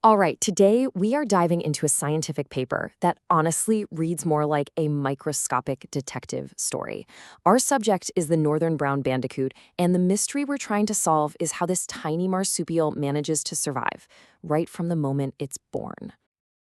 All right, today we are diving into a scientific paper that honestly reads more like a microscopic detective story. Our subject is the northern brown bandicoot, and the mystery we're trying to solve is how this tiny marsupial manages to survive right from the moment it's born.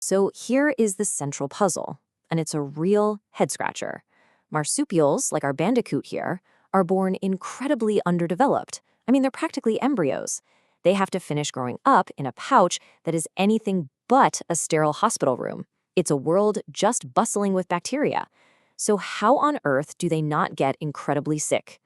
So here is the central puzzle, and it's a real head-scratcher. Marsupials, like our bandicoot here, are born incredibly underdeveloped. I mean, they're practically embryos. They have to finish growing up in a pouch that is anything but a sterile hospital room. It's a world just bustling with bacteria. So how on earth do they not get incredibly sick?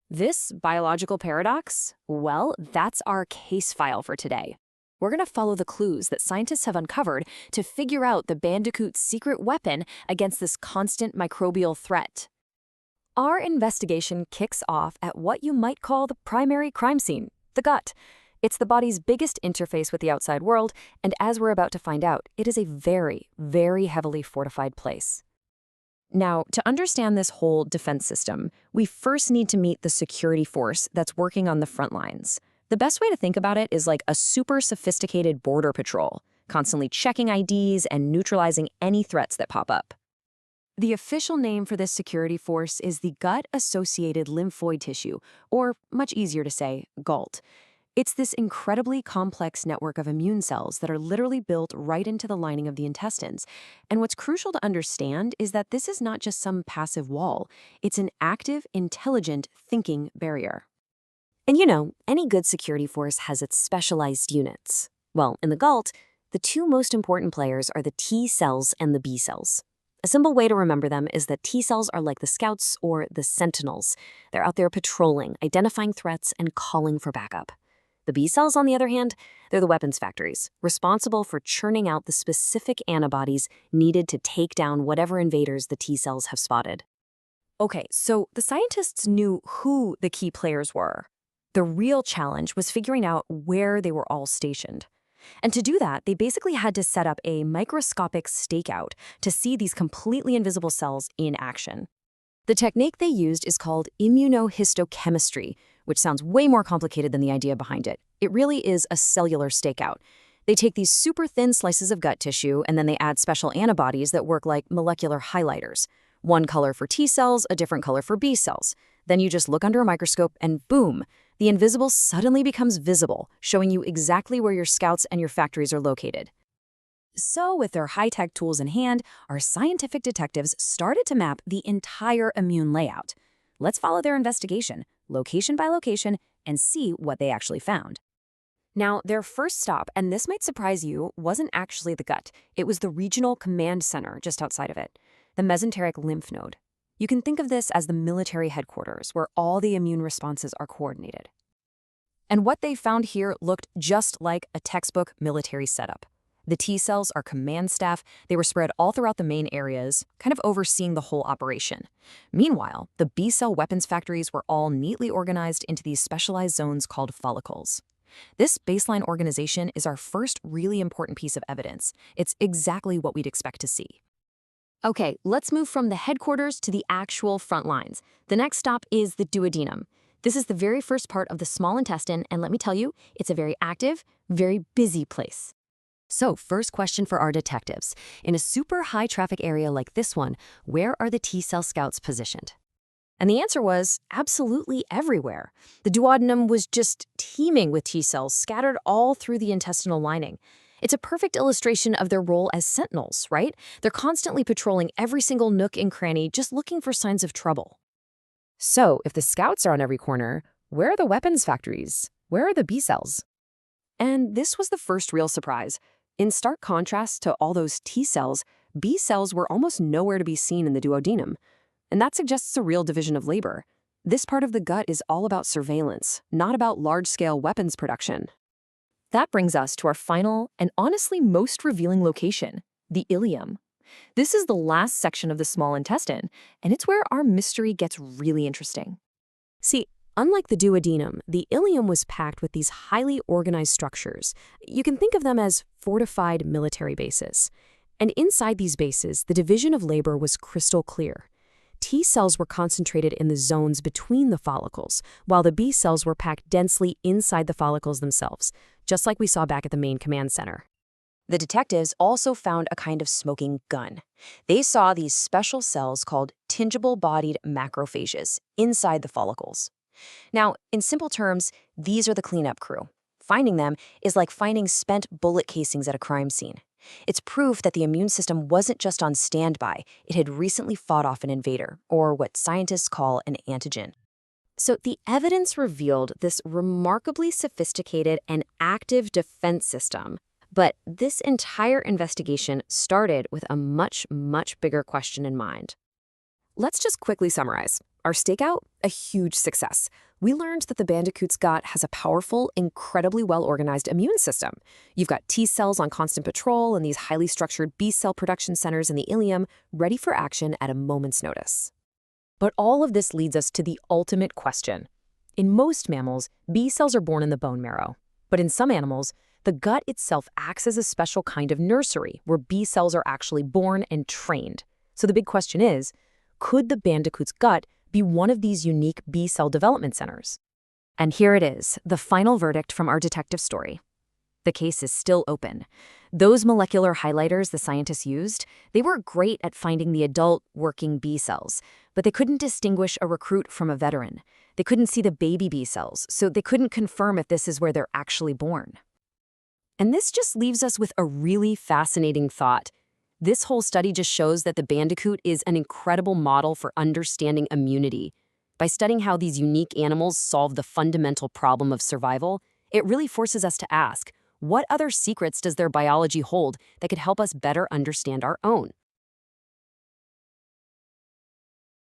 This biological paradox? Well, that's our case file for today. We're going to follow the clues that scientists have uncovered to figure out the bandicoot's secret weapon against this constant microbial threat. Our investigation kicks off at what you might call the primary crime scene, the gut. It's the body's biggest interface with the outside world, and as we're about to find out, it is a very, very heavily fortified place. Now, to understand this whole defense system, we first need to meet the security force that's working on the front lines. The best way to think about it is like a super sophisticated border patrol, constantly checking IDs and neutralizing any threats that pop up. The official name for this security force is the gut-associated lymphoid tissue, or much easier to say, GALT. It's this incredibly complex network of immune cells that are literally built right into the lining of the intestines. And what's crucial to understand is that this is not just some passive wall. It's an active, intelligent, thinking barrier. And you know, any good security force has its specialized units. Well, in the GALT, the two most important players are the T cells and the B cells. A simple way to remember them is that T cells are like the scouts or the sentinels. They're out there patrolling, identifying threats, and calling for backup. The B cells, on the other hand, they're the weapons factories, responsible for churning out the specific antibodies needed to take down whatever invaders the T cells have spotted. Okay, so the scientists knew who the key players were. The real challenge was figuring out where they were all stationed. And to do that, they basically had to set up a microscopic stakeout to see these completely invisible cells in action. The technique they used is called immunohistochemistry, which sounds way more complicated than the idea behind it. It really is a cellular stakeout. They take these super thin slices of gut tissue and then they add special antibodies that work like molecular highlighters. One color for T cells, a different color for B cells. Then you just look under a microscope and boom, the invisible suddenly becomes visible, showing you exactly where your scouts and your factories are located. So with their high-tech tools in hand, our scientific detectives started to map the entire immune layout. Let's follow their investigation, location by location, and see what they actually found. Now, their first stop, and this might surprise you, wasn't actually the gut. It was the regional command center just outside of it, the mesenteric lymph node. You can think of this as the military headquarters, where all the immune responses are coordinated. And what they found here looked just like a textbook military setup. The T cells are command staff. They were spread all throughout the main areas, kind of overseeing the whole operation. Meanwhile, the B cell weapons factories were all neatly organized into these specialized zones called follicles. This baseline organization is our first really important piece of evidence. It's exactly what we'd expect to see. Okay, let's move from the headquarters to the actual front lines. The next stop is the duodenum. This is the very first part of the small intestine, and let me tell you, it's a very active, very busy place. So, first question for our detectives. In a super high-traffic area like this one, where are the T-cell scouts positioned? And the answer was absolutely everywhere. The duodenum was just teeming with T-cells scattered all through the intestinal lining. It's a perfect illustration of their role as sentinels, right? They're constantly patrolling every single nook and cranny, just looking for signs of trouble. So, if the scouts are on every corner, where are the weapons factories? Where are the B cells? And this was the first real surprise. In stark contrast to all those T cells, B cells were almost nowhere to be seen in the duodenum. And that suggests a real division of labor. This part of the gut is all about surveillance, not about large-scale weapons production. That brings us to our final and honestly most revealing location, the ileum. This is the last section of the small intestine, and it's where our mystery gets really interesting. See, unlike the duodenum, the ileum was packed with these highly organized structures. You can think of them as fortified military bases. And inside these bases, the division of labor was crystal clear. T cells were concentrated in the zones between the follicles, while the B cells were packed densely inside the follicles themselves, just like we saw back at the main command center. The detectives also found a kind of smoking gun. They saw these special cells called tingible-bodied macrophages inside the follicles. Now, in simple terms, these are the cleanup crew. Finding them is like finding spent bullet casings at a crime scene. It's proof that the immune system wasn't just on standby, it had recently fought off an invader, or what scientists call an antigen. So the evidence revealed this remarkably sophisticated and active defense system. But this entire investigation started with a much, much bigger question in mind. Let's just quickly summarize. Our stakeout, a huge success. We learned that the Bandicoot's gut has a powerful, incredibly well-organized immune system. You've got T cells on constant patrol and these highly structured B cell production centers in the ileum, ready for action at a moment's notice. But all of this leads us to the ultimate question. In most mammals, B cells are born in the bone marrow. But in some animals, the gut itself acts as a special kind of nursery where B cells are actually born and trained. So the big question is, could the Bandicoot's gut be one of these unique B cell development centers? And here it is, the final verdict from our detective story. The case is still open. Those molecular highlighters the scientists used, they were great at finding the adult working B cells, but they couldn't distinguish a recruit from a veteran. They couldn't see the baby B cells, so they couldn't confirm if this is where they're actually born. And this just leaves us with a really fascinating thought. This whole study just shows that the Bandicoot is an incredible model for understanding immunity. By studying how these unique animals solve the fundamental problem of survival, it really forces us to ask, what other secrets does their biology hold that could help us better understand our own?